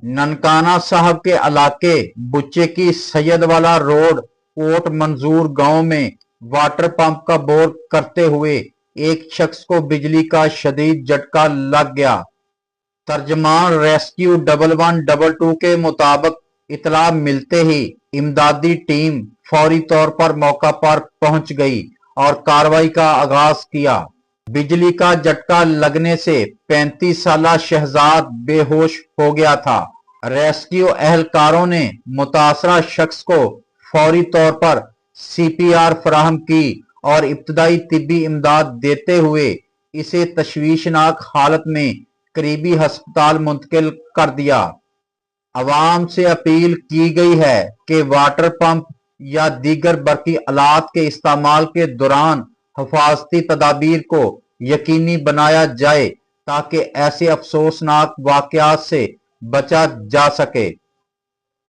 ननकाना साहब के इलाके बुच्चे की सैयद वाला रोड कोट मंजूर गांव में वाटर पंप का बोर करते हुए एक शख्स को बिजली का शदीद झटका लग गया। तर्जमान रेस्क्यू 1122 के मुताबिक इतला मिलते ही इमदादी टीम फौरी तौर पर मौका पर पहुंच गई और कार्रवाई का आगाज किया। बिजली का झटका लगने से 35 साला शहजाद बेहोश हो गया था। रेस्क्यू एहलकारों ने मुतासरा शख्स को फौरी तौर पर सीपीआर फराहम की और इब्तदाई तिब्बी इमदाद देते हुए इसे तशवीशनाक हालत में करीबी अस्पताल मुंतकिल कर दिया। अवाम से अपील की गई है कि वाटर पंप या दीगर बरकी आलात के इस्तेमाल के दौरान हिफाजती तदाबीर को यकीनी बनाया जाए ताकि ऐसे अफसोसनाक वाकयात से बचा जा सके।